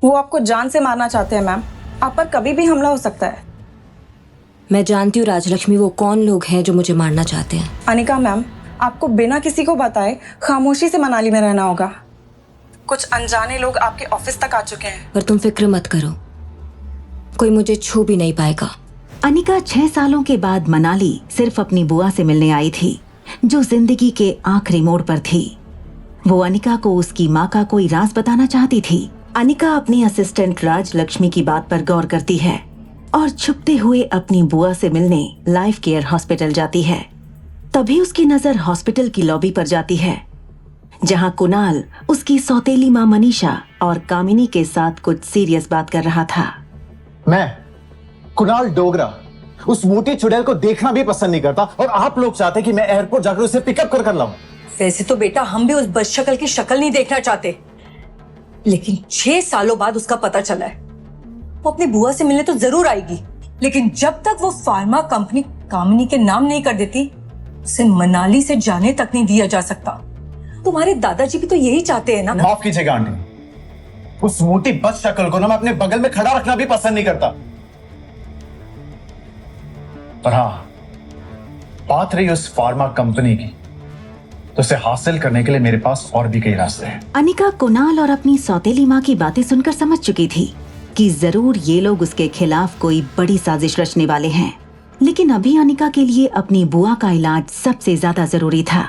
वो आपको जान से मारना चाहते हैं मैम। आप पर कभी भी हमला हो सकता है। मैं जानती हूँ राजलक्ष्मी, वो कौन लोग हैं जो मुझे मारना चाहते हैं। अनिका मैम, आपको बिना किसी को बताए खामोशी से मनाली में रहना होगा। कुछ अनजाने लोग आपके ऑफिस तक आ चुके हैं। पर तुम फिक्र मत करो, कोई मुझे छू भी नहीं पाएगा। अनिका 6 सालों के बाद मनाली सिर्फ अपनी बुआ से मिलने आई थी, जो जिंदगी के आखिरी मोड़ पर थी। वो अनिका को उसकी माँ का कोई राज बताना चाहती थी। अनिका अपनी असिस्टेंट राजलक्ष्मी की बात पर गौर करती है और छुपते हुए अपनी बुआ से मिलने लाइफ केयर हॉस्पिटल जाती है। तभी उसकी नजर हॉस्पिटल की लॉबी पर जाती है, जहां कुणाल उसकी सौतेली माँ मनीषा और कामिनी के साथ कुछ सीरियस बात कर रहा था। मैं कुणाल डोगरा उस मोटी चुड़ैल को देखना भी पसंद नहीं करता, और आप लोग चाहते कि मैं एयरपोर्ट जाकर उसे पिकअप कर लाऊं। वैसे तो बेटा हम भी उस बदशक्ल की शक्ल नहीं देखना चाहते, लेकिन 6 सालों बाद उसका पता चला है। वो अपनी बुआ से मिलने तो जरूर आएगी, लेकिन जब तक वो फार्मा कंपनी कामिनी के नाम नहीं कर देती, उसे मनाली से जाने तक नहीं दिया जा सकता। तुम्हारे दादाजी भी तो यही चाहते हैं ना। माफ कीजिएगा आंटी, उस मोटी बदशक्ल को ना मैं अपने बगल में खड़ा रखना भी पसंद नहीं करता। पर हाँ, बात रही उस फार्मा कंपनी की, तो उसे हासिल करने के लिए मेरे पास और भी कई रास्ते हैं। अनिका कुणाल और अपनी सौतेली माँ की बातें सुनकर समझ चुकी थी कि जरूर ये लोग उसके खिलाफ कोई बड़ी साजिश रचने वाले हैं, लेकिन अभी अनिका के लिए अपनी बुआ का इलाज सबसे ज्यादा जरूरी था।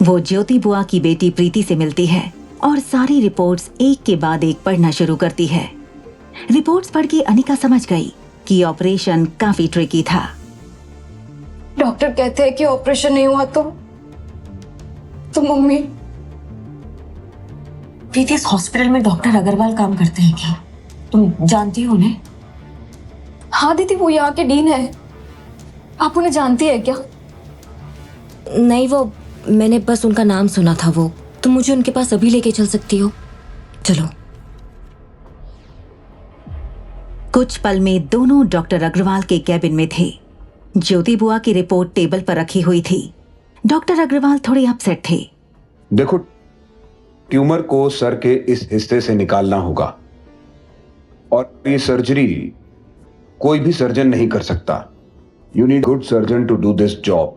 वो ज्योति बुआ की बेटी प्रीति से मिलती है और सारी रिपोर्ट्स एक के बाद एक पढ़ना शुरू करती है। रिपोर्ट्स पढ़ के अनिका समझ गई कि ऑपरेशन काफी ट्रिकी था। डॉक्टर कहते हैं कि ऑपरेशन नहीं हुआ तो मम्मी। प्रीति, इस हॉस्पिटल में डॉक्टर अग्रवाल काम करते हैं क्या? तुम जानती हो उन्हें? हाँ दीदी, वो यहाँ के डीन है। आप उन्हें जानती है क्या? नहीं, वो मैंने बस उनका नाम सुना था। वो तुम मुझे उनके पास अभी लेके चल सकती हो? चलो। कुछ पल में दोनों डॉक्टर अग्रवाल के कैबिन में थे। ज्योति बुआ की रिपोर्ट टेबल पर रखी हुई थी। डॉक्टर अग्रवाल थोड़े अपसेट थे। देखो, ट्यूमर को सर के इस हिस्से से निकालना होगा, और ये सर्जरी कोई भी सर्जन नहीं कर सकता। You need good surgeon to do this job.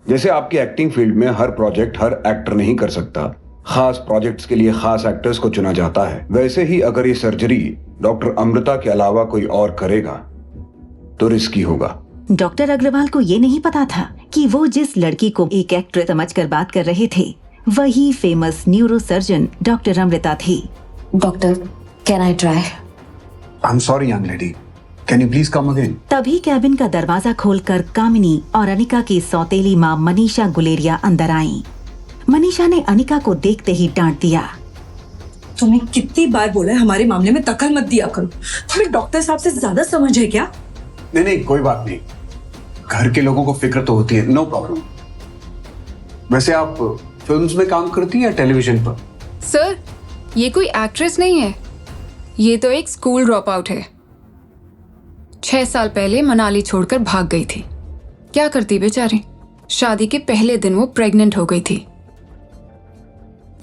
जैसे आपकी एक्टिंग फील्ड में हर प्रोजेक्ट हर एक्टर नहीं कर सकता, खास प्रोजेक्ट्स के लिए खास एक्टर्स को चुना जाता है, वैसे ही अगर ये सर्जरी डॉक्टर अमृता के अलावा कोई और करेगा तो रिस्की होगा। डॉक्टर अग्रवाल को ये नहीं पता था कि वो जिस लड़की को एक एक्ट्रेस समझकर बात कर रहे थे, वही famous neuro surgeon doctor Amrita थी। Doctor, can I try? I am sorry young lady, can you please come again? तभी कैबिन का दरवाजा खोलकर कामिनी और अनिका की सौतेली माँ मनीषा गुलेरिया अंदर आईं। मनीषा ने अनिका को देखते ही डांट दिया। तुम्हें कितनी बार बोला है हमारे मामले में दखल मत दिया करो। तुम्हें डॉक्टर साहब से ज्यादा समझ है क्या? नहीं, कोई बात नहीं, घर के लोगों को फिक्र तो होती है, नो प्रॉब्लम। वैसे आप फिल्म्स में काम करती हैं या टेलीविजन पर? सर, ये कोई एक्ट्रेस नहीं है, ये तो एक स्कूल ड्रॉप आउट है। 6 साल पहले मनाली छोड़कर भाग गई थी। क्या करती बेचारी, शादी के पहले दिन वो प्रेग्नेंट हो गई थी।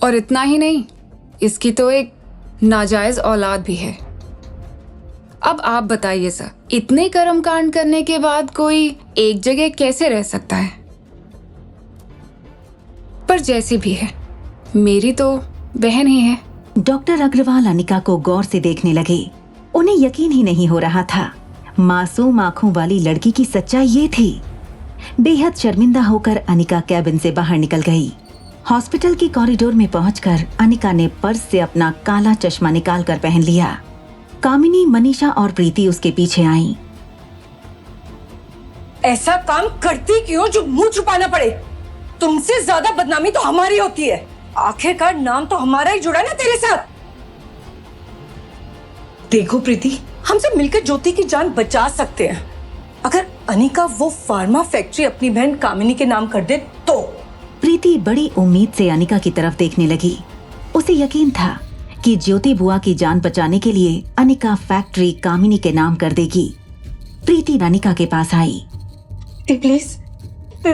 और इतना ही नहीं, इसकी तो एक नाजायज औलाद भी है। अब आप बताइए सर, इतने कर्मकांड करने के बाद कोई एक जगह कैसे रह सकता है? पर जैसी भी है, मेरी तो बहन ही है। डॉक्टर अग्रवाल अनिका को गौर से देखने लगे। उन्हें यकीन ही नहीं हो रहा था, मासूम आंखों वाली लड़की की सच्चाई ये थी। बेहद शर्मिंदा होकर अनिका कैबिन से बाहर निकल गई। हॉस्पिटल की कॉरिडोर में पहुंचकर अनिका ने पर्स से अपना काला चश्मा निकालकर पहन लिया। कामिनी, मनीषा और प्रीति उसके पीछे आईं। ऐसा काम करती क्यों जो मुंह छुपाना पड़े? तुमसे ज्यादा बदनामी तो हमारी होती है। आखिरकार नाम तो हमारा ही जुड़ा ना तेरे साथ। देखो प्रीति, हमसे मिलकर ज्योति की जान बचा सकते हैं। अगर अनिका वो फार्मा फैक्ट्री अपनी बहन कामिनी के नाम कर दे तो। प्रीति बड़ी उम्मीद से अनिका की तरफ देखने लगी। उसे यकीन था कि ज्योति बुआ की जान बचाने के लिए अनिका फैक्ट्री कामिनी के नाम कर देगी। प्रीति अनिका के पास आई। दीदी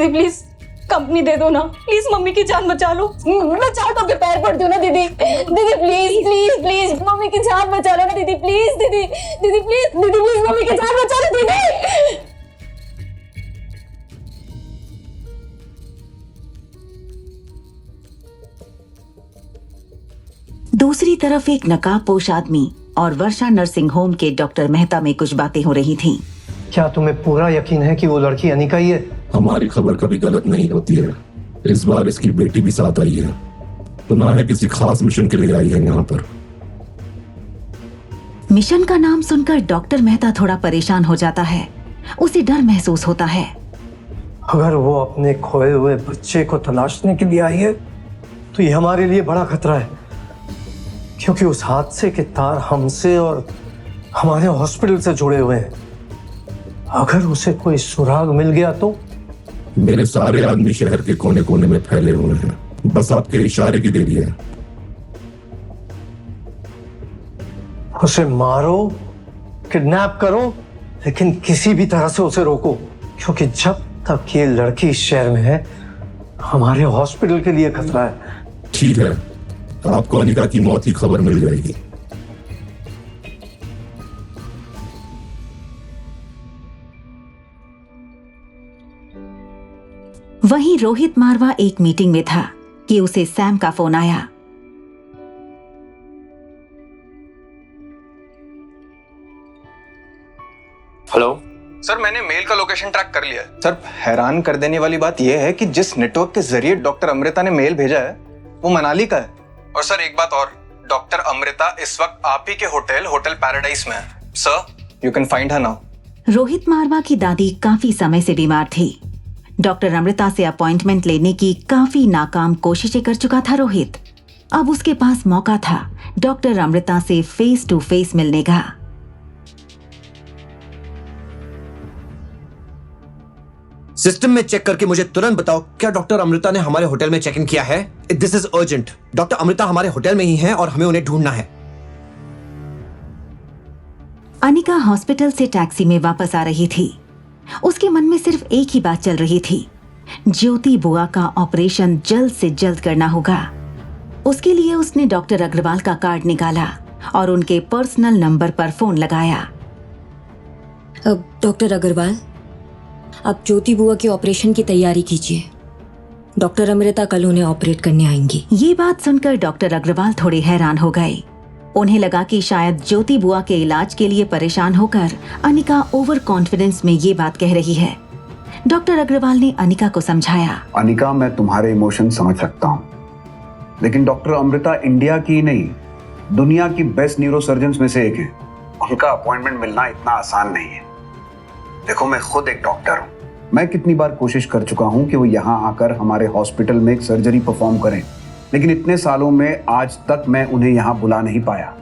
प्लीज, कंपनी दे दो ना प्लीज, मम्मी की जान बचा लो। मैं चाहता हूँ पैर पड़ती हूँ ना दीदी, दीदी प्लीज प्लीज प्लीज मम्मी की जान बचा लो ना दीदी, प्लीज दीदी, दीदी प्लीज, दीदी प्लीज मम्मी की जान बचा लो दीदी। दूसरी तरफ एक नकाबपोश आदमी और वर्षा नर्सिंग होम के डॉक्टर मेहता में कुछ बातें हो रही थीं। क्या तुम्हें पूरा यकीन है कि वो लड़की अनिका ही है? हमारी खबर कभी गलत नहीं होती है। इस बार इसकी बेटी भी साथ आई है, सुना है किसी खास मिशन के लिए आई है यहाँ पर। मिशन का नाम सुनकर डॉक्टर मेहता थोड़ा परेशान हो जाता है। उसे डर महसूस होता है। अगर वो अपने खोए हुए बच्चे को तलाशने के लिए आई है तो ये हमारे लिए बड़ा खतरा है, क्योंकि उस हादसे के तार हमसे और हमारे हॉस्पिटल से जुड़े हुए हैं। अगर उसे कोई सुराग मिल गया तो? मेरे सारे आदमी शहर के कोने कोने में फैले हुए हैं, बस आपके इशारे की देरी है। उसे मारो, किडनैप करो, लेकिन किसी भी तरह से उसे रोको, क्योंकि जब तक ये लड़की इस शहर में है हमारे हॉस्पिटल के लिए खतरा है। ठीक है, आपको अनिका की मौत की खबर मिल जाएगी। वहीं रोहित मारवा एक मीटिंग में था कि उसे सैम का फोन आया। हेलो सर, मैंने मेल का लोकेशन ट्रैक कर लिया है। सर, हैरान कर देने वाली बात यह है कि जिस नेटवर्क के जरिए डॉक्टर अमृता ने मेल भेजा है वो मनाली का है। और सर एक बात और, डॉक्टर अमृता इस वक्त आप ही के होटल पैराडाइज में है। Sir, you can find her now. Rohit Marwa की दादी काफी समय से बीमार थी। डॉक्टर अमृता से अपॉइंटमेंट लेने की काफी नाकाम कोशिशें कर चुका था रोहित। अब उसके पास मौका था डॉक्टर अमृता से फेस टू फेस मिलने का। सिस्टम में चेक करके मुझे तुरंत बताओ, क्या डॉक्टर अमृता ने हमारे होटल में चेक इन किया है? This is urgent. Doctor Amrita हमारे होटल में ही हैं और हमें उन्हें ढूंढना है। अनिका हॉस्पिटल से टैक्सी में वापस आ रही थी। उसके मन में सिर्फ एक ही बात चल रही थी, ज्योति बुआ का ऑपरेशन जल्द से जल्द करना होगा। उसके लिए उसने डॉक्टर अग्रवाल का कार्ड निकाला और उनके पर्सनल नंबर पर फोन लगाया। अब डॉक्टर अग्रवाल, आप ज्योति बुआ के ऑपरेशन की तैयारी कीजिए। डॉक्टर अमृता कल उन्हें ऑपरेट करने आएंगी। ये बात सुनकर डॉक्टर अग्रवाल थोड़े हैरान हो गए। उन्हें लगा कि शायद ज्योति बुआ के इलाज के लिए परेशान होकर अनिका ओवर कॉन्फिडेंस में ये बात कह रही है। डॉक्टर अग्रवाल ने अनिका को समझाया, अनिका, मैं तुम्हारे इमोशन समझ सकता हूँ, लेकिन डॉक्टर अमृता इंडिया की नहीं, दुनिया की बेस्ट न्यूरोसर्जन्स में से एक है। उनका अपॉइंटमेंट मिलना इतना आसान नहीं है। देखो, मैं खुद एक डॉक्टर हूँ। मैं कितनी बार कोशिश कर चुका हूँ कि वो यहाँ आकर हमारे हॉस्पिटल में एक सर्जरी परफॉर्म करें, लेकिन इतने सालों में आज तक मैं उन्हें यहाँ बुला नहीं पाया।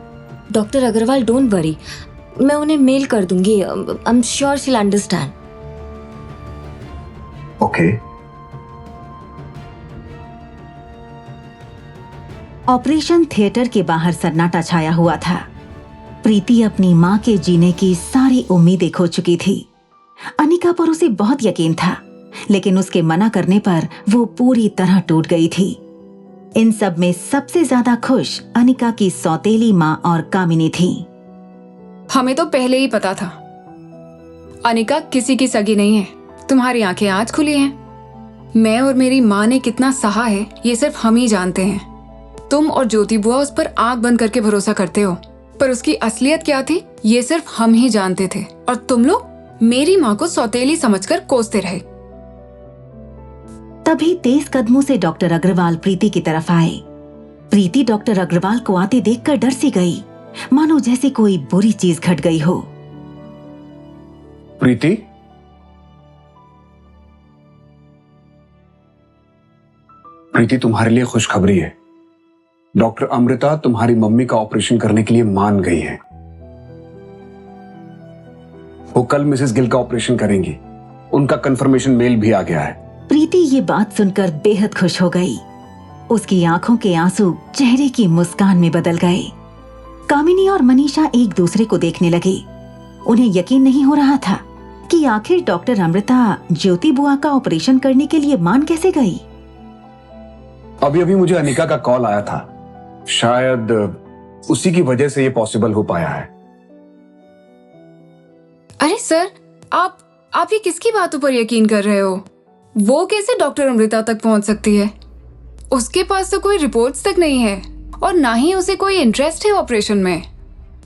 डॉक्टर अग्रवाल, डोंट वरी, मैं उन्हें मेल कर दूंगी। I am sure she will understand. Okay. Operation theatre के बाहर सन्नाटा छाया हुआ था। प्रीति अपनी माँ के जीने की सारी उम्मीदें खो चुकी थी। अनिका पर उसे बहुत यकीन था, लेकिन उसके मना करने पर वो पूरी तरह टूट गई थी। इन सब में सबसे ज्यादा खुश अनिका की सौतेली माँ और कामिनी थी। हमें तो पहले ही पता था अनिका किसी की सगी नहीं है। तुम्हारी आंखें आज खुली हैं। मैं और मेरी माँ ने कितना सहा है ये सिर्फ हम ही जानते हैं। तुम और ज्योति बुआ उस पर आंख बंद करके भरोसा करते हो, पर उसकी असलियत क्या थी ये सिर्फ हम ही जानते थे। और तुम लोग मेरी माँ को सौतेली समझकर कोसते रहे। तभी तेज कदमों से डॉक्टर अग्रवाल प्रीति की तरफ आए। प्रीति डॉक्टर अग्रवाल को आते देखकर डर सी गई, मानो जैसे कोई बुरी चीज घट गई हो। प्रीति, प्रीति, तुम्हारे लिए खुशखबरी है। डॉक्टर अमृता तुम्हारी मम्मी का ऑपरेशन करने के लिए मान गई है। वो कल मिसेस गिल का ऑपरेशन करेंगी। उनका कंफर्मेशन मेल भी आ गया है। प्रीति ये बात सुनकर बेहद खुश हो गई। उसकी आंखों के आंसू चेहरे की मुस्कान में बदल गए। कामिनी और मनीषा एक दूसरे को देखने लगे। उन्हें यकीन नहीं हो रहा था कि आखिर डॉक्टर अमृता ज्योति बुआ का ऑपरेशन करने के लिए मान कैसे गई। अभी अभी मुझे अनिका का कॉल आया था, शायद उसी की वजह से ये पॉसिबल हो पाया है। अरे सर, आप ये किसकी बातों पर यकीन कर रहे हो? वो कैसे डॉक्टर अमृता तक पहुंच सकती है? उसके पास तो कोई रिपोर्ट्स तक नहीं है और ना ही उसे कोई इंटरेस्ट है ऑपरेशन में।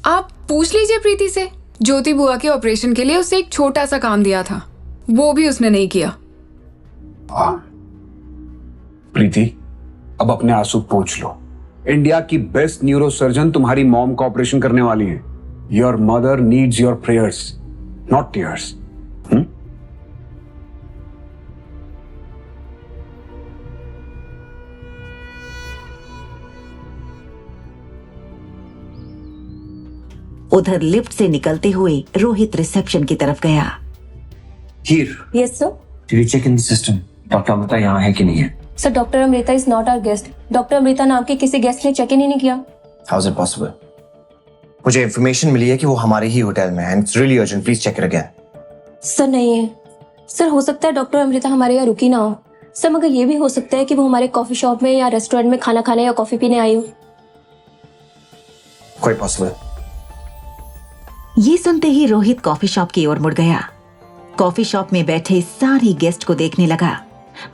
आप पूछ लीजिए प्रीति से। ज्योति बुआ के ऑपरेशन के लिए उसे एक छोटा सा काम दिया था, वो भी उसने नहीं किया। प्रीति, अब अपने आंसू पोंछ लो। इंडिया की बेस्ट न्यूरो सर्जन तुम्हारी मॉम का ऑपरेशन करने वाली है। Your mother needs your prayers, not tears. उधर लिफ्ट से निकलते हुए रोहित रिसेप्शन की तरफ गया। Heer, yes sir. Did you check in the system? Doctor Amrita यहाँ है कि नहीं है? Sir doctor Amrita is not our guest. Doctor Amrita नाम के किसी गेस्ट ने चेक इन ही नहीं किया। How is it possible? मुझे इंफॉर्मेशन मिली है कि वो हमारे ही होटल में है and it's really urgent. Please check it again. Sir नहीं है। सर हो सकता है डॉक्टर अमृता हमारे यहाँ रुकी ना हो सर, मगर ये भी हो सकता है कि वो हमारे कॉफी शॉप में या रेस्टोरेंट में खाना खाने या कॉफी पीने आई हो। Quite possible. ये सुनते ही रोहित कॉफी शॉप की ओर मुड़ गया। कॉफी शॉप में बैठे सारी गेस्ट को देखने लगा,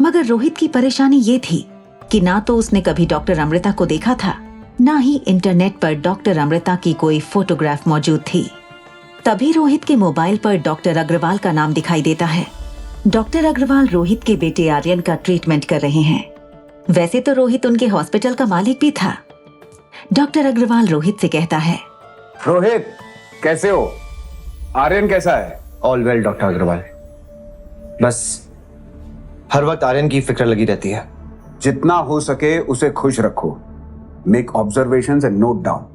मगर रोहित की परेशानी ये थी कि ना तो उसने कभी डॉक्टर अमृता को देखा था, ना ही इंटरनेट पर डॉक्टर अमृता की कोई फोटोग्राफ मौजूद थी। तभी रोहित के मोबाइल पर डॉक्टर अग्रवाल का नाम दिखाई देता है। डॉक्टर अग्रवाल रोहित के बेटे आर्यन का ट्रीटमेंट कर रहे हैं। वैसे तो रोहित उनके हॉस्पिटल का मालिक भी था। डॉक्टर अग्रवाल रोहित से कहता है, रोहित कैसे हो? आर्यन कैसा है? All well doctor Agarwal. बस हर वक्त आर्यन की फिक्र लगी रहती है। जितना हो सके उसे खुश रखो। Make observations and note down.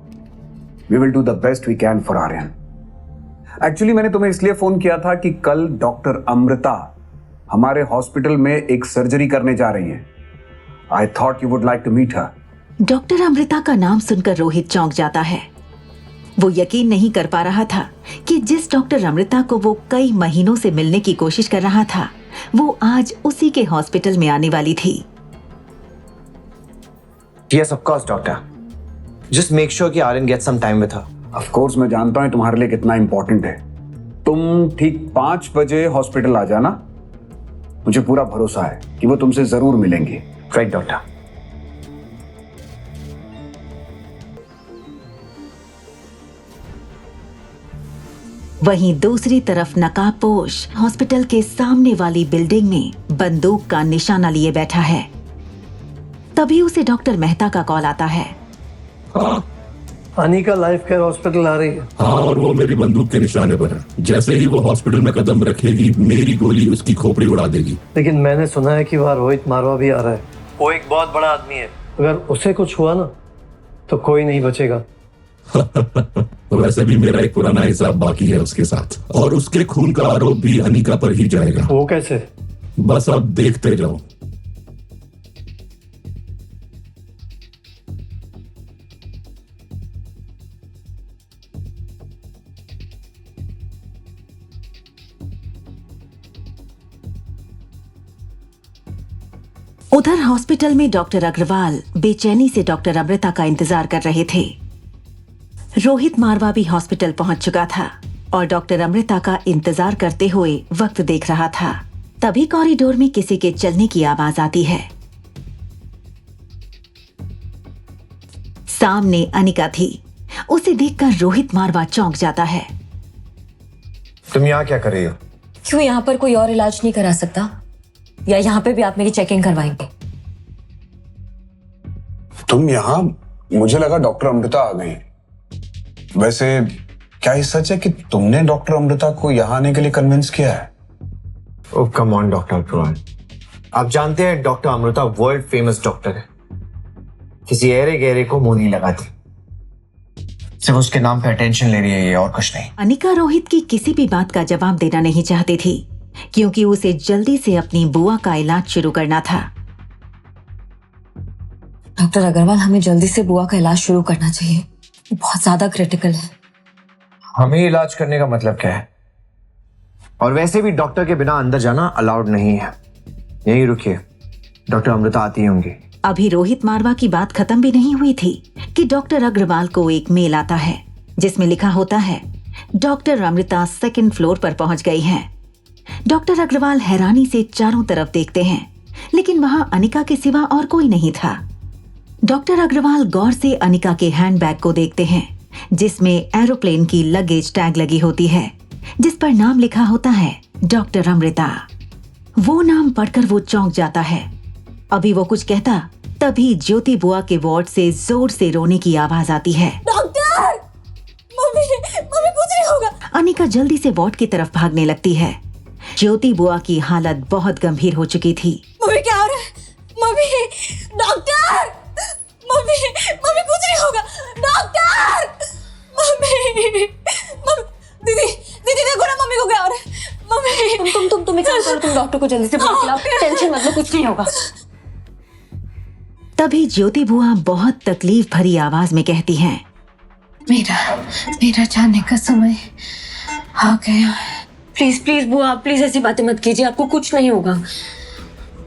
We will do the best we can for Aryan. Actually मैंने तुम्हें इसलिए फोन किया था कि कल डॉक्टर अमृता हमारे हॉस्पिटल में एक सर्जरी करने जा रही है। I thought you would like to meet her. Doctor Amrita का नाम सुनकर रोहित चौंक जाता है। वो यकीन नहीं कर पा रहा था कि जिस डॉक्टर अमृता को वो कई महीनों से मिलने की कोशिश कर रहा था, वो आज उसी के हॉस्पिटल में आने वाली थी। Yes of course doctor, just make sure कि Aryan get some time with her. Of course मैं जानता हूं तुम्हारे लिए कितना इंपॉर्टेंट है। तुम ठीक 5 बजे हॉस्पिटल आ जाना। मुझे पूरा भरोसा है कि वो तुमसे जरूर मिलेंगी। Right doctor. वहीं दूसरी तरफ नकाबपोश हॉस्पिटल के सामने वाली बिल्डिंग में बंदूक का निशाना लिए बैठा है। तभी उसे डॉक्टर मेहता का कॉल आता है। अनिका लाइफ केयर हॉस्पिटल आ रही है। हाँ, और वो मेरी बंदूक के निशाने पर है। जैसे ही वो हॉस्पिटल में कदम रखेगी, मेरी गोली उसकी खोपड़ी उड़ा देगी। लेकिन मैंने सुना है कि वहाँ रोहित मारवा भी आ रहा है। वो एक बहुत बड़ा आदमी है। अगर उसे कुछ हुआ ना तो कोई नहीं बचेगा। वैसे भी मेरा एक पुराना हिसाब बाकी है उसके साथ, और उसके खून का आरोप भी अनिका पर ही जाएगा। वो कैसे? बस अब देखते जाओ। उधर हॉस्पिटल में डॉक्टर अग्रवाल बेचैनी से डॉक्टर अमृता का इंतजार कर रहे थे। रोहित मारवा भी हॉस्पिटल पहुंच चुका था और डॉक्टर अमृता का इंतजार करते हुए वक्त देख रहा था। तभी कॉरिडोर में किसी के चलने की आवाज आती है। सामने अनिका थी। उसे देखकर रोहित मारवा चौंक जाता है। तुम यहाँ क्या कर रही हो? क्यों यहाँ पर कोई और इलाज नहीं करा सकता? या यहाँ पे भी आप मेरी चेकिंग करवाएंगे? तुम यहाँ? मुझे लगा डॉक्टर अमृता आ गई। वैसे क्या ये सच है कि तुमने डॉक्टर अमृता को यहाँ आने के लिए कन्विंस किया है? ओह कम ऑन डॉक्टर अग्रवाल, आप जानते हैं doctor Amrita world famous doctor है। किसी ऐरे गहरे को मुंह नहीं लगाती, सिर्फ उसके नाम पे अटेंशन ले रही है ये, और कुछ नहीं। अनिका रोहित की किसी भी बात का जवाब देना नहीं चाहती थी, क्योंकि उसे जल्दी से अपनी बुआ का इलाज शुरू करना था। डॉक्टर अग्रवाल, हमें जल्दी से बुआ का इलाज शुरू करना चाहिए। बहुत ज्यादा क्रिटिकल है। हमें इलाज करने का मतलब क्या है? और वैसे भी डॉक्टर के बिना अंदर जाना अलाउड नहीं है। यहीं रुकिए, डॉक्टर अमृता आती होंगी। अभी रोहित मारवा की बात खत्म भी नहीं हुई थी कि डॉक्टर अग्रवाल को एक मेल आता है जिसमें लिखा होता है डॉक्टर अमृता 2nd फ्लोर पर पहुंच गई हैं। डॉक्टर अग्रवाल हैरानी से चारों तरफ देखते हैं, लेकिन वहां अनिका के सिवा और कोई नहीं था। डॉक्टर अग्रवाल गौर से अनिका के हैंडबैग को देखते हैं जिसमें एरोप्लेन की लगेज टैग लगी होती है जिस पर नाम लिखा होता है डॉक्टर अमृता। वो नाम पढ़कर वो चौंक जाता है। अभी वो कुछ कहता तभी ज्योति बुआ के वार्ड से जोर से रोने की आवाज आती है। डॉक्टर, मम्मी मम्मी कुछ नहीं होगा। अनिका जल्दी से वार्ड की तरफ भागने लगती है। ज्योति बुआ की हालत बहुत गंभीर हो चुकी थी। मम्मी क्या हो रहा है? मम्मी, डॉक्टर, मम्मी मम्मी कुछ नहीं होगा। डॉक्टर, मम्मी मम्मी, दीदी दीदी देखो ना मम्मी को क्या हो रहा है। मम्मी तुम एक काम करो, तुम डॉक्टर को जल्दी से बुलाओ। टेंशन मत लो, कुछ नहीं होगा। तभी ज्योति बुआ बहुत तकलीफ भरी आवाज में कहती हैं, मेरा जाने का समय आ गया है। प्लीज प्लीज बुआ, प्लीज ऐसी बातें मत कीजिए, आपको कुछ नहीं होगा।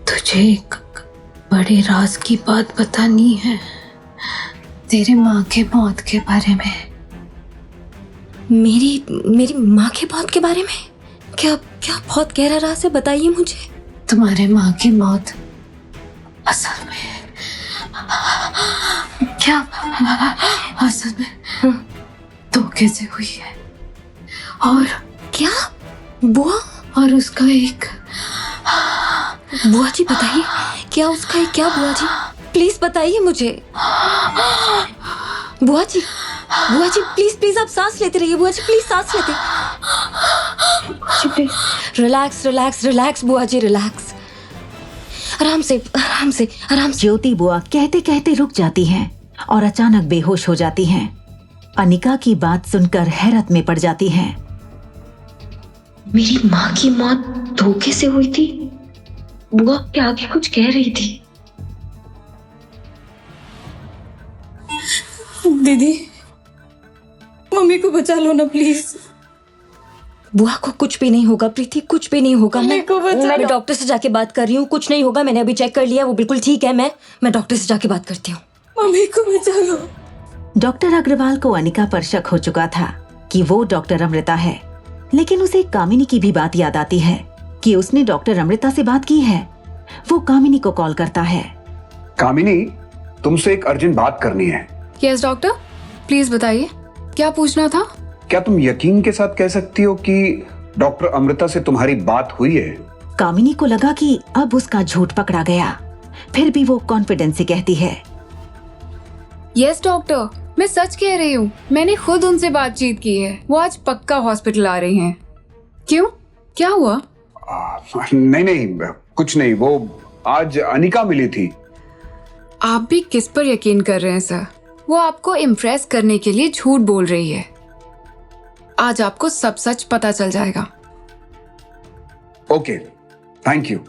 तुझे एक बड़े राज की बात बतानी है, तेरे माँ के मौत के बारे में। मेरी माँ के मौत के बारे में? क्या क्या बहुत गहरा राज है, बताइए मुझे। तुम्हारे माँ की मौत असल में क्या असल में धोखे से हुई है। और क्या बुआ? और उसका एक बुआ जी बताइए, क्या उसका एक क्या? बुआ जी प्लीज बताइए मुझे। बुआ जी प्लीज प्लीज आप सांस लेते रहिए। बुआ जी प्लीज सांस लेते। रिलैक्स रिलैक्स रिलैक्स बुआ जी, रिलैक्स। आराम से आराम से आराम से। ज्योति बुआ कहते कहते रुक जाती हैं और अचानक बेहोश हो जाती हैं। अनिका की बात सुनकर हैरत में पड़ जाती हैं। मेरी माँ की मौत धोखे से हुई थी? बुआ के आगे कुछ कह रही थी। दीदी मम्मी को बचा लो ना प्लीज। बुआ को कुछ भी नहीं होगा प्रीति, कुछ भी नहीं होगा। मैं डॉक्टर से जाके बात कर रही हूँ, कुछ नहीं होगा। मैंने अभी चेक कर लिया, वो बिल्कुल ठीक है। मैं डॉक्टर से जाके बात करती हूँ। मम्मी को बचा लो। डॉक्टर अग्रवाल को अनिका पर शक हो चुका था कि वो डॉक्टर अमृता है, लेकिन उसे कामिनी की भी बात याद आती है कि उसने डॉक्टर अमृता से बात की है। वो कामिनी को कॉल करता है। कामिनी, तुमसे एक अर्जेंट बात करनी है। यस डॉक्टर, प्लीज बताइए, क्या पूछना था? क्या तुम यकीन के साथ कह सकती हो कि डॉक्टर अमृता से तुम्हारी बात हुई है? कामिनी को लगा कि अब उसका झूठ पकड़ा गया, फिर भी वो कॉन्फिडेंस से कहती है। यस डॉक्टर, मैं सच कह रही हूँ। मैंने खुद उनसे बातचीत की है। वो आज पक्का हॉस्पिटल आ रही हैं। क्यों, क्या हुआ? नहीं, कुछ नहीं। वो आज अनिका मिली थी। आप भी किस पर यकीन कर रहे हैं सर? वो आपको इम्प्रेस करने के लिए झूठ बोल रही है। आज आपको सब सच पता चल जाएगा। Okay, thank you.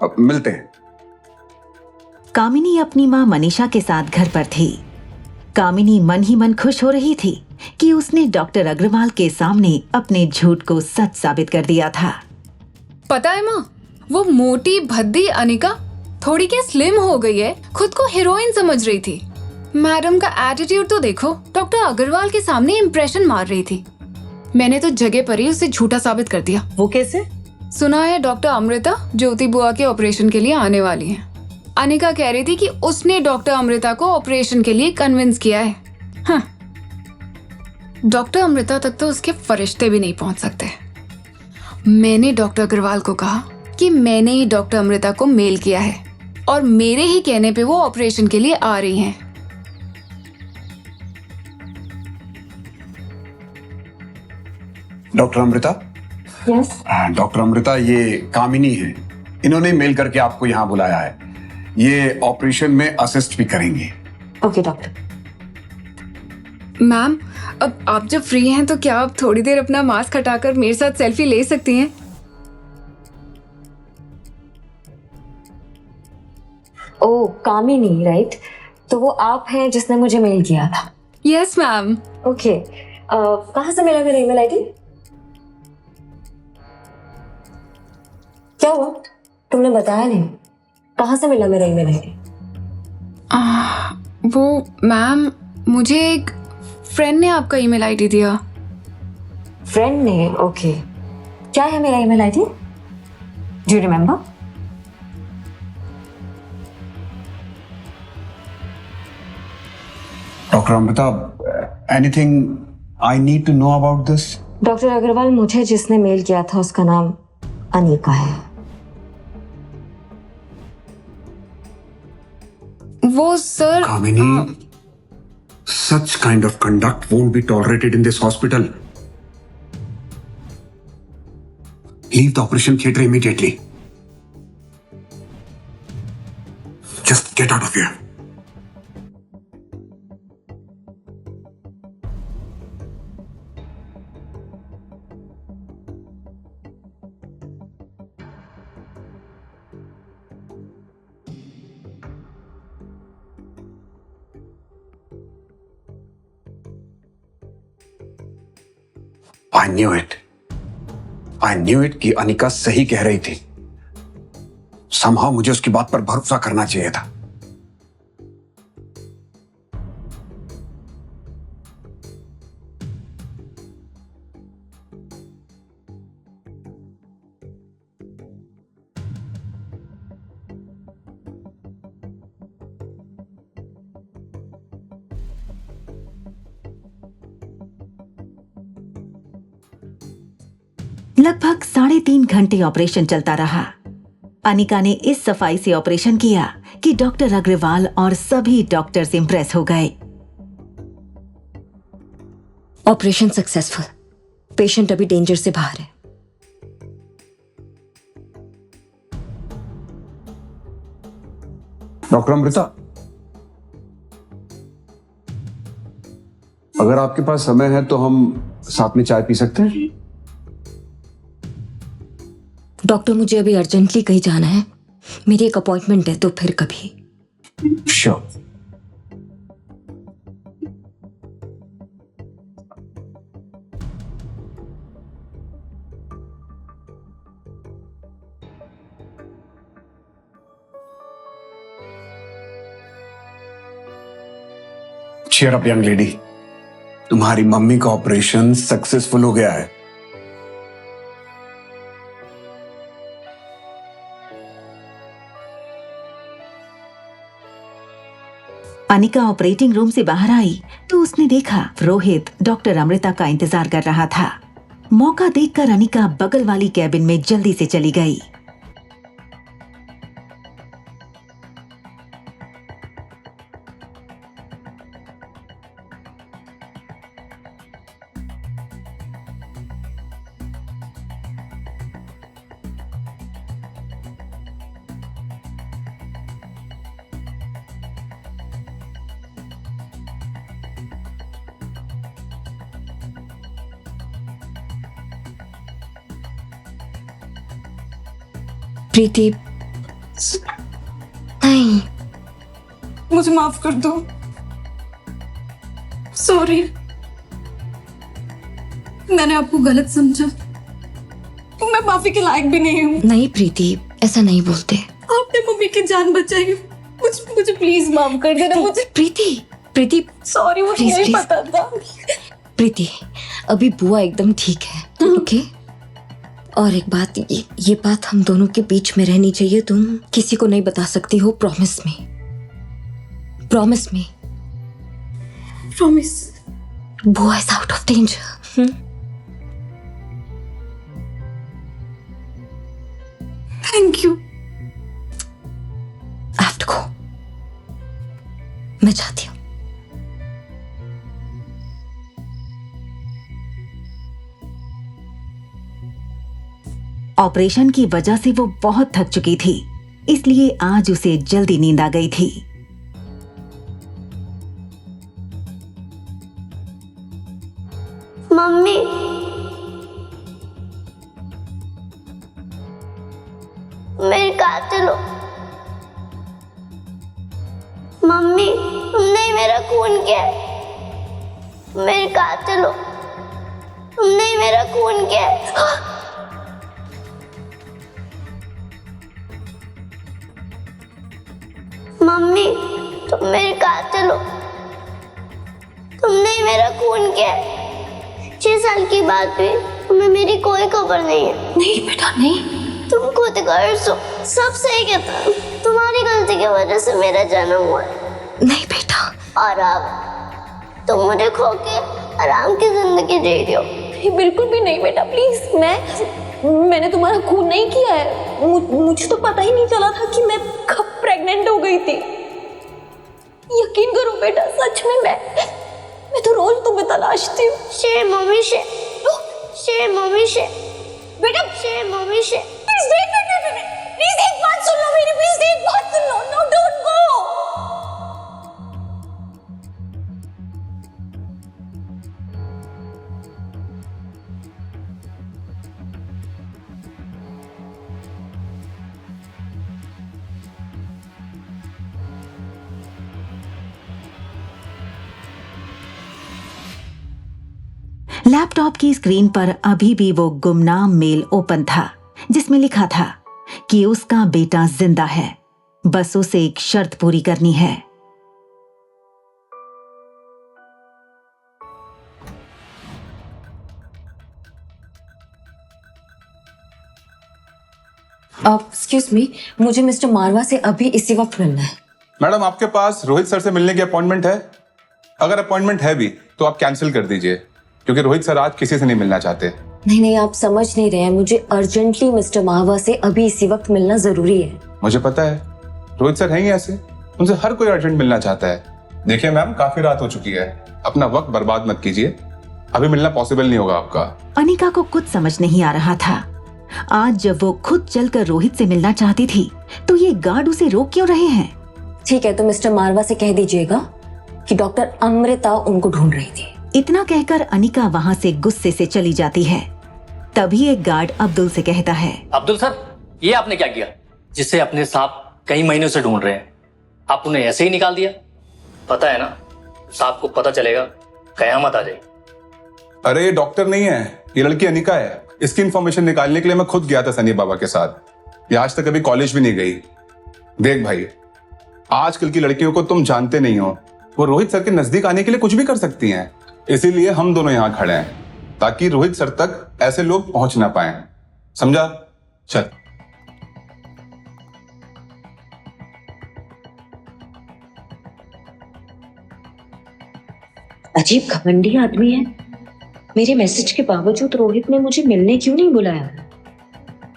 अब मिलते हैं। कामिनी अपनी माँ मनीषा के साथ घर पर थी। कामिनी मन ही मन खुश हो रही थी कि उसने डॉक्टर अग्रवाल के सामने अपने झूठ को सच साबित कर दिया था। पता है माँ, वो मोटी भद्दी अनिका थोड़ी क्या स्लिम हो गई है, खुद को हीरोइन समझ रही थी। मैडम का एटीट्यूड तो देखो, डॉक्टर अग्रवाल के सामने इम्प्रेशन मार रही थी। मैंने तो जगह पर ही उसे झूठा साबित कर दिया। वो कैसे? सुना है डॉक्टर अमृता ज्योति बुआ के ऑपरेशन के लिए आने वाली है। अनिका कह रही थी कि उसने डॉक्टर अमृता को ऑपरेशन के लिए कन्विंस किया है। हाँ, डॉक्टर अमृता तक तो उसके फरिश्ते भी नहीं पहुंच सकते। मैंने डॉक्टर अग्रवाल को कहा कि मैंने ही डॉक्टर अमृता को मेल किया है और मेरे ही कहने पे वो ऑपरेशन के लिए आ रही हैं। Doctor Amrita? Yes doctor Amrita, ये कामिनी है। इन्होंने मेल करके आपको यहाँ बुलाया है। ये ऑपरेशन में असिस्ट भी करेंगे। Okay doctor. मैम, अब आप जब फ्री हैं तो क्या आप थोड़ी देर अपना मास्क हटाकर मेरे साथ सेल्फी ले सकती हैं? ओ कामिनी, राइट? तो वो आप हैं जिसने मुझे मेल किया था? Yes ma'am. ओके, कहाँ से मिला मेरा ईमेल आईडी? क्या हुआ? तुमने बताया नहीं। कहाँ से मिला मेरा ईमेल आईडी? वो मैम, मुझे एक फ्रेंड ने आपका ईमेल आईडी दिया। फ्रेंड ने? ओके। क्या है मेरा email ID? Do you remember? Doctor Amrita, anything I need to know about this? Doctor Agarwal, मुझे जिसने मेल किया था उसका नाम अनिका है। वो sir, Kamini, such kind of conduct won't be tolerated in this hospital. Leave the operation theater immediately. Just get out of here. I knew it. I knew it कि अनिका सही कह रही थी। Somehow मुझे उसकी बात पर भरोसा करना चाहिए था। लगभग 3.5 घंटे ऑपरेशन चलता रहा। अनिका ने इस सफाई से ऑपरेशन किया कि डॉक्टर अग्रवाल और सभी डॉक्टर्स इंप्रेस हो गए। Operation successful. पेशेंट अभी डेंजर से बाहर है। डॉक्टर अमृता, अगर आपके पास समय है तो हम साथ में चाय पी सकते हैं? डॉक्टर, मुझे अभी अर्जेंटली कहीं जाना है। मेरी एक अपॉइंटमेंट है, तो फिर कभी। Sure. Cheer up young lady, तुम्हारी मम्मी का ऑपरेशन सक्सेसफुल हो गया है। अनिका ऑपरेटिंग रूम से बाहर आई तो उसने देखा रोहित डॉक्टर अमृता का इंतजार कर रहा था। मौका देखकर अनिका बगल वाली कैबिन में जल्दी से चली गई। प्रीति, नहीं, मुझे माफ कर दो। सॉरी, मैंने आपको गलत समझा। मैं माफी के लायक भी नहीं हूँ। नहीं प्रीति, ऐसा नहीं बोलते। आपने मम्मी की जान बचाई। मुझे प्लीज माफ कर देना। मुझे प्रीति सॉरी, मुझे Please, नहीं please. पता था। प्रीति, अभी बुआ एकदम ठीक है। ओके? और एक बात, ये बात हम दोनों के बीच में रहनी चाहिए। तुम किसी को नहीं बता सकती हो। Promise me. Promise me. Promise. बुआ is out of danger. Thank you. I have to go. मैं जाती हूँ। ऑपरेशन की वजह से वो बहुत थक चुकी थी, इसलिए आज उसे जल्दी नींद आ गई थी। मम्मी, मेरे कातिल हो। मम्मी, तुमने ही मेरा खून किया। मेरे कातिल हो। तुमने ही मेरा खून किया। मम्मी तुम मेरे कातिल हो, तुमने ही मेरा खून किया है। 6 साल की बात भी तुम्हें मेरी कोई खबर नहीं है। नहीं बेटा नहीं। तुम खुद गर्ज हो, सब सही कहता है। तुम्हारी गलती की वजह से मेरा जन्म हुआ है। नहीं बेटा। और अब तुम मुझे खो के आराम की जिंदगी जी रही हो। बिल्कुल भी नहीं बेटा, प्लीज। मैंने तुम्हारा खून नहीं किया है। मुझे तो पता ही नहीं चला था कि मैं कब प्रेग्नेंट हो गई थी। यकीन करो बेटा, सच में मैं तो रोज तुम्हें तलाशती हूँ। शेर मम्मी शेर, शेर मम्मी शेर, बेटा शेर मम्मी शेर। प्लीज एक बात सुन लो मेरी, प्लीज एक बात सुन लो। No don't go. लैपटॉप की स्क्रीन पर अभी भी वो गुमनाम मेल ओपन था जिसमें लिखा था कि उसका बेटा जिंदा है, बस उसे एक शर्त पूरी करनी है। एक्सक्यूज मी, मुझे मिस्टर मारवा से अभी इसी वक्त मिलना है। मैडम आपके पास रोहित सर से मिलने की अपॉइंटमेंट है? अगर अपॉइंटमेंट है भी तो आप कैंसिल कर दीजिए, क्योंकि रोहित सर आज किसी से नहीं मिलना चाहते। नहीं, आप समझ नहीं रहे हैं। मुझे अर्जेंटली मिस्टर मारवा से अभी इसी वक्त मिलना जरूरी है। मुझे पता है, रोहित सर हैं ही ऐसे, उनसे हर कोई अर्जेंट मिलना चाहता है। देखिए मैम, काफी रात हो चुकी है, अपना वक्त बर्बाद मत कीजिए। अभी मिलना पॉसिबल नहीं होगा आपका। अनिका को कुछ समझ नहीं आ रहा था। आज जब वो खुद चलकर रोहित से मिलना चाहती थी तो ये गार्ड उसे रोक क्यों रहे हैं? ठीक है, तो मिस्टर मारवा से कह दीजिएगा कि डॉक्टर अमृता उनको ढूंढ रही थी। इतना कहकर अनिका वहाँ से गुस्से से चली जाती है। तभी एक गार्ड अब्दुल से कहता है, अब्दुल सर, ये आपने क्या किया? जिससे अपने सांप कई महीनों से ढूंढ रहे हैं, आप उन्हें ऐसे ही निकाल दिया? पता है ना, सांप को पता चलेगा कयामत आ जाएगी। अरे ये डॉक्टर नहीं है, ये लड़की अनिका है। इसकी इंफॉर्मेशन निकालने के लिए मैं खुद गया था सनी बाबा के साथ। ये आज तक कभी कॉलेज भी नहीं गई। देख भाई, आजकल की लड़कियों को तुम जानते नहीं हो, वो रोहित सर के नजदीक आने के लिए कुछ भी कर सकती हैं। इसीलिए हम दोनों यहाँ खड़े हैं, ताकि रोहित सर तक ऐसे लोग पहुंच ना पाए। समझा? चल। अजीब घमंडी आदमी है। मेरे मैसेज के बावजूद रोहित ने मुझे मिलने क्यों नहीं बुलाया?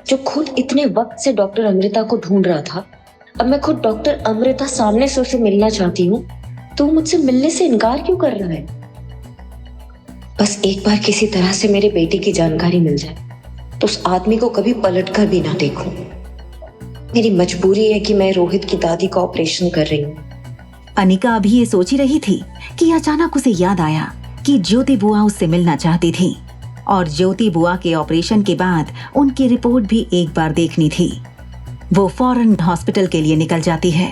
जो खुद इतने वक्त से डॉक्टर अमृता को ढूंढ रहा था, अब मैं खुद डॉक्टर अमृता सामने से उसे मिलना चाहती हूँ तो मुझसे मिलने से इनकार क्यों कर रहा है? बस एक बार किसी तरह से मेरे बेटे की जानकारी मिल जाए तो उस आदमी को कभी पलट कर भी ना देखूं। मेरी मजबूरी है कि मैं रोहित की दादी का ऑपरेशन कर रही हूँ। अनिका अभी ये सोच ही रही थी कि अचानक उसे याद आया कि ज्योति बुआ उससे मिलना चाहती थी और ज्योति बुआ के ऑपरेशन के बाद उनकी रिपोर्ट भी एक बार देखनी थी। वो फौरन हॉस्पिटल के लिए निकल जाती है।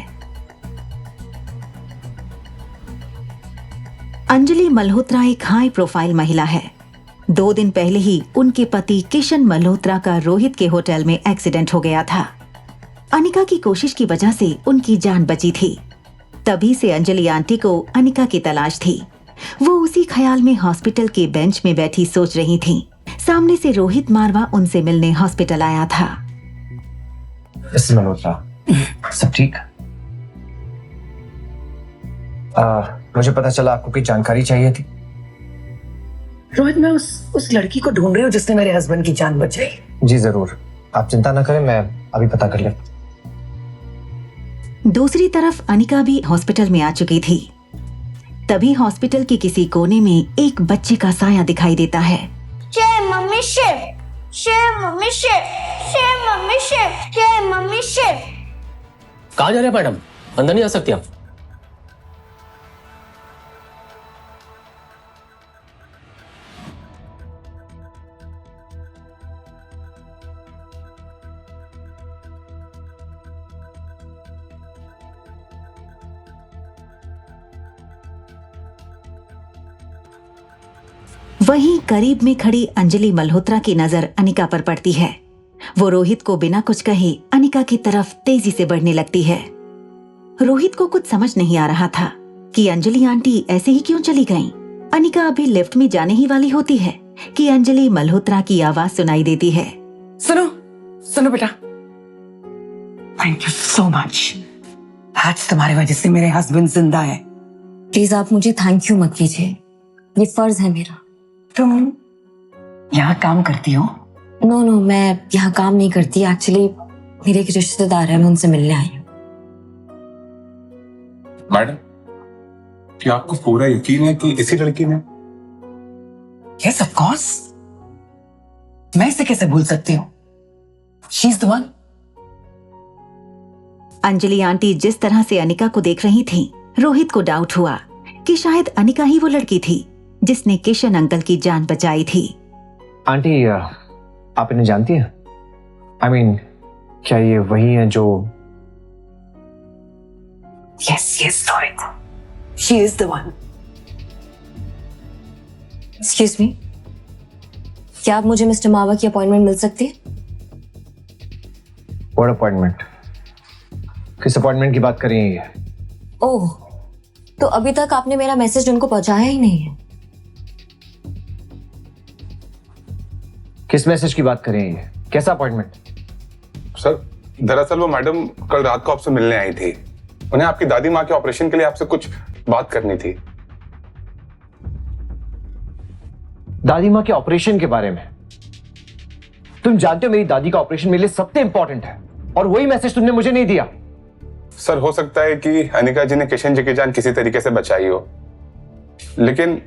अंजलि मल्होत्रा एक हाई प्रोफाइल महिला है। 2 दिन पहले ही उनके पति किशन मल्होत्रा का रोहित के होटल में एक्सीडेंट हो गया था। अनिका की कोशिश की वजह से उनकी जान बची थी। तभी से अंजलि आंटी को अनिका की तलाश थी। वो उसी ख्याल में हॉस्पिटल के बेंच में बैठी सोच रही थी। सामने से रोहित मारवा उनसे मिलने हॉस्पिटल आया था। मल्होत्रा, सब ठीक? मुझे पता चला आपको कोई जानकारी चाहिए थी। रोहित, मैं उस लड़की को ढूंढ रही हूँ जिसने मेरे हस्बैंड की जान बचाई। जी जरूर, आप चिंता ना करें, मैं अभी पता कर लेता। दूसरी तरफ अनिका भी हॉस्पिटल में आ चुकी थी। तभी हॉस्पिटल के किसी कोने में एक बच्चे का साया दिखाई देता है। शेर मम्मी शेर, शेर मम्मी शेर, शेर मम्मी शेर, शेर मम्मी शेर। कहाँ जा रहे हैं मैडम? अंदर नहीं आ सकती आप। वहीं करीब में खड़ी अंजलि मल्होत्रा की नजर अनिका पर पड़ती है। वो रोहित को बिना कुछ कहे अनिका की तरफ तेजी से बढ़ने लगती है। रोहित को कुछ समझ नहीं आ रहा था कि अंजलि आंटी ऐसे ही क्यों चली गईं। अनिका अभी लिफ्ट में जाने ही वाली होती है कि अंजलि मल्होत्रा की आवाज सुनाई देती है। सुनो सुनो बेटा, थैंक यू सो मच। आज तुम्हारी वजह से मेरे हस्बैंड जिंदा है। प्लीज आप मुझे थैंक यू मत कीजिए, ये फर्ज है मेरा। तुम यहाँ काम करती हो? नो नो, मैं यहाँ काम नहीं करती। एक्चुअली मेरे एक रिश्तेदार है, मैं उनसे मिलने आई हूँ। मैडम, क्या आपको पूरा यकीन है कि इसी लड़की ने? यस ऑफ कोर्स, मैं इसे कैसे भूल सकती हूँ? She is the one. Anjali aunty जिस तरह से अनिका को देख रही थी, रोहित को डाउट हुआ कि शायद अनिका ही वो लड़की थी जिसने किशन अंकल की जान बचाई थी। आंटी, आप इन्हें जानती हैं? आई मीन, क्या ये वही है जो? Yes yes Rohit, she is the one. Excuse me, क्या आप मुझे मिस्टर मावा की अपॉइंटमेंट मिल सकती है? What appointment? किस अपॉइंटमेंट की बात कर रही हैं ये? ओह, तो अभी तक आपने मेरा मैसेज उनको पहुंचाया ही नहीं है। किस मैसेज की बात कर रही हैं ये? कैसा अपॉइंटमेंट? सर, दरअसल वो मैडम कल रात को आपसे मिलने आई थी। उन्हें आपकी दादी माँ के ऑपरेशन के लिए आपसे कुछ बात करनी थी। दादी माँ के ऑपरेशन के बारे में? तुम जानते हो मेरी दादी का ऑपरेशन मेरे लिए सबसे इंपॉर्टेंट है, और वही मैसेज तुमने मुझे नहीं दिया। सर, हो सकता है कि अनिका जी ने किशन जी की जान किसी तरीके से बचाई हो, लेकिन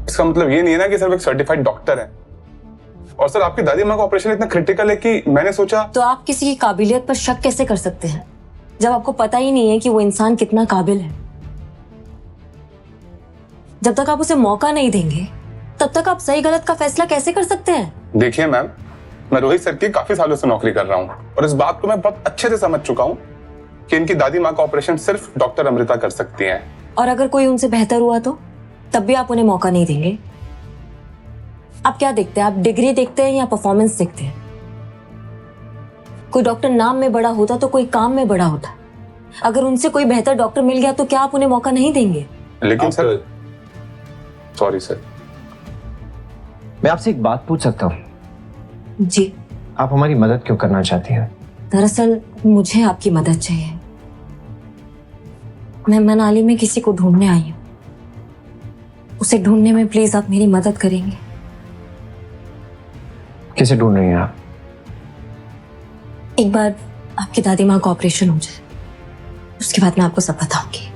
इसका मतलब ये नहीं है ना कि सर एक सर्टिफाइड डॉक्टर है। और सर, आपकी दादी माँ का ऑपरेशन इतना क्रिटिकल है कि मैंने सोचा। तो आप किसी की काबिलियत पर शक कैसे कर सकते हैं जब आपको पता ही नहीं है कि वो इंसान कितना काबिल है? जब तक आप उसे मौका नहीं देंगे तब तक आप सही गलत का फैसला कैसे कर सकते हैं? देखिए मैम, मैं रोहित सर की काफी सालों से नौकरी कर रहा हूँ और इस बात को मैं बहुत अच्छे से समझ चुका हूँ कि इनकी दादी माँ का ऑपरेशन सिर्फ डॉक्टर अमृता कर सकती हैं। और अगर कोई उनसे बेहतर हुआ तो तब भी आप उन्हें मौका नहीं देंगे? आप क्या देखते हैं? आप डिग्री देखते हैं या परफॉर्मेंस देखते हैं? कोई डॉक्टर नाम में बड़ा होता तो कोई काम में बड़ा होता। अगर उनसे कोई बेहतर डॉक्टर मिल गया तो क्या आप उन्हें मौका नहीं देंगे? लेकिन सर, सॉरी सर, मैं आपसे एक बात पूछ सकता हूँ? जी। आप हमारी मदद क्यों करना चाहती हैं? दरअसल मुझे आपकी मदद चाहिए। मैं मनाली में किसी को ढूंढने आई हूँ। उसे ढूंढने में प्लीज आप मेरी मदद करेंगे? किसे ढूंढ रही हैं आप? एक बार आपकी दादी माँ का ऑपरेशन हो जाए, उसके बाद मैं आपको सब बताऊंगी।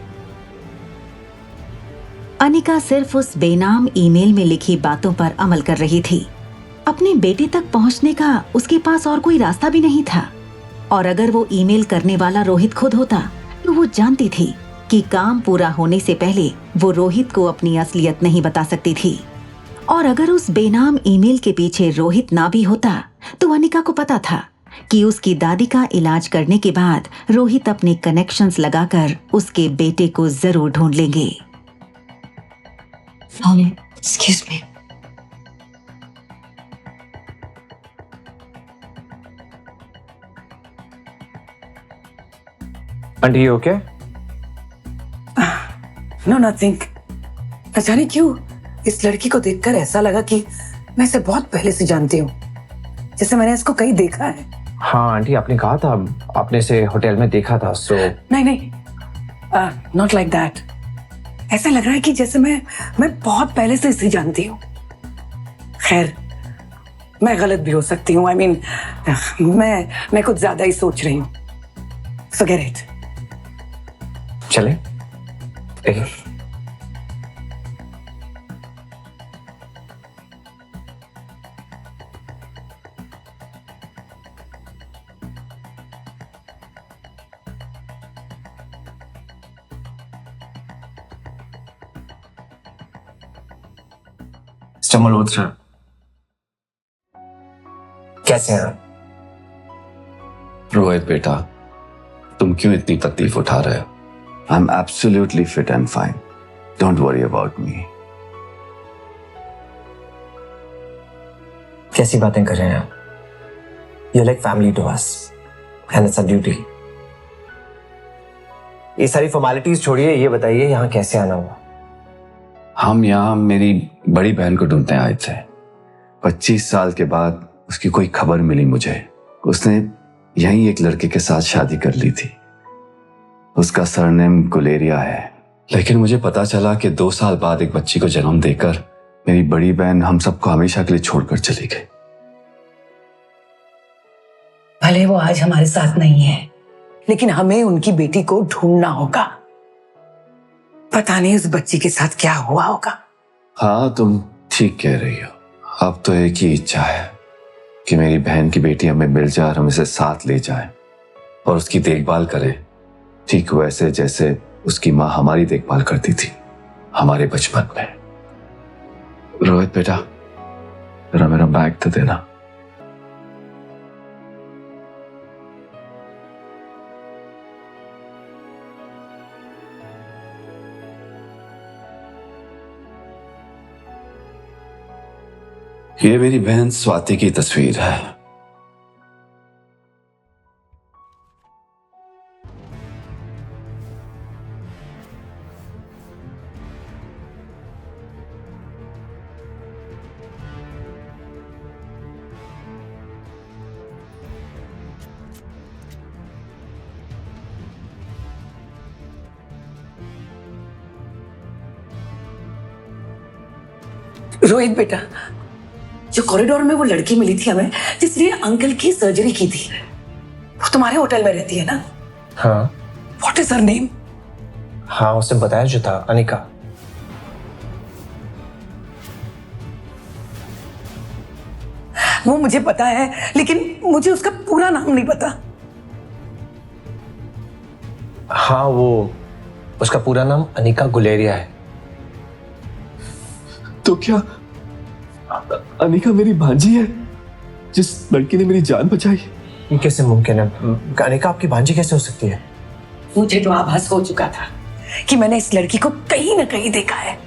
अनिका सिर्फ उस बेनाम ईमेल में लिखी बातों पर अमल कर रही थी। अपने बेटे तक पहुंचने का उसके पास और कोई रास्ता भी नहीं था, और अगर वो ईमेल करने वाला रोहित खुद होता तो वो जानती थी कि काम पूरा होने से पहले वो रोहित को अपनी असलियत नहीं बता सकती थी। और अगर उस बेनाम ईमेल के पीछे रोहित ना भी होता तो अनिका को पता था कि उसकी दादी का इलाज करने के बाद रोहित अपने कनेक्शंस लगाकर उसके बेटे को जरूर ढूंढ लेंगे। Excuse me, aunty okay? No nothing. न जाने क्यों इस लड़की को देखकर ऐसा लगा कि मैं इसे बहुत पहले से जानती हूँ, जैसे मैंने इसको कहीं देखा है। हाँ आंटी, आपने कहा था आपने इसे होटल में देखा था। सो नहीं नहीं, नॉट लाइक दैट। ऐसा लग रहा है कि जैसे मैं बहुत पहले से इसे जानती हूँ। खैर, मैं गलत भी हो सकती हूँ। आई मीन, मैं कुछ ज्यादा ही सोच रही हूँ। Forget it. चले? मिस्टर मल्होत्रा, कैसे हैं? रोहित बेटा, तुम क्यों इतनी तकलीफ उठा रहे हो? I am absolutely fit and fine. Don't worry about me. कैसी बातें कर रहे हैं आप? You're like family to us, and it's our duty. ये सारी फॉर्मेलिटीज छोड़िए, ये बताइए यहाँ कैसे आना हुआ? हम यहाँ मेरी बड़ी बहन को ढूंढते आए थे। 25 साल के बाद उसकी कोई खबर मिली मुझे। उसने यहीं एक लड़के के साथ शादी कर ली थी। उसका सरनेम गुलेरिया है। लेकिन मुझे पता चला कि 2 साल बाद एक बच्ची को जन्म देकर मेरी बड़ी बहन हम सबको हमेशा के लिए छोड़कर चली गई। भले वो आज हमारे साथ नहीं है, लेकिन हमें उनकी बेटी को ढूंढना होगा। पता नहीं उस बच्ची के साथ क्या हुआ होगा। हाँ, तुम ठीक कह रही हो। अब तो एक ही इच्छा है कि मेरी बहन की बेटी हमें मिल जाए और हम इसे साथ ले जाए और उसकी देखभाल करे, ठीक वैसे जैसे उसकी माँ हमारी देखभाल करती थी हमारे बचपन में। रोहित बेटा, जरा मेरा बैग तो देना। ये मेरी बहन स्वाति की तस्वीर है। रोहित बेटा, जो कॉरिडोर में वो लड़की मिली थी हमें, जिसने अंकल की सर्जरी की थी, वो तुम्हारे होटल में रहती है ना? हाँ। What is her name? हाँ, उसे बताया जो था, अनिका। वो मुझे पता है, लेकिन मुझे उसका पूरा नाम नहीं पता। हाँ, वो उसका पूरा नाम अनिका गुलेरिया है। तो क्या अनिका मेरी भांजी है, जिस लड़की ने मेरी जान बचाई? ये कैसे मुमकिन है? अनिका आपकी भांजी कैसे हो सकती है? मुझे तो आभास हो चुका था कि मैंने इस लड़की को कहीं ना कहीं देखा है।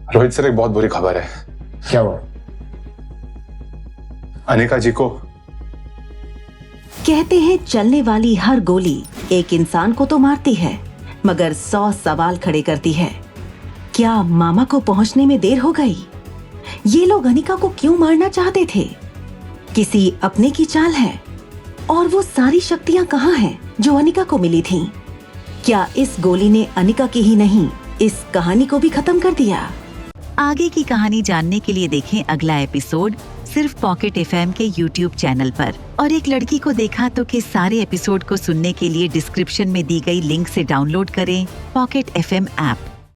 रोहित सर, एक बहुत बुरी खबर है। क्या हुआ? अनिका जी को। कहते हैं चलने वाली हर गोली एक इंसान को तो मारती है, मगर 100 सवाल खड़े करती है। क्या मामा को पहुंचने में देर हो गई? ये लोग अनिका को क्यों मारना चाहते थे? किसी अपने की चाल है? और वो सारी शक्तियां कहाँ हैं जो अनिका को मिली थीं? क्या इस गोली ने अनिका की ही नहीं, इस कहानी को भी खत्म कर दिया? आगे की कहानी जानने के लिए देखें अगला एपिसोड सिर्फ पॉकेट एफएम के YouTube चैनल पर। और एक लड़की को देखा तो के सारे एपिसोड को सुनने के लिए डिस्क्रिप्शन में दी गई लिंक से डाउनलोड करें पॉकेट एफएम ऐप।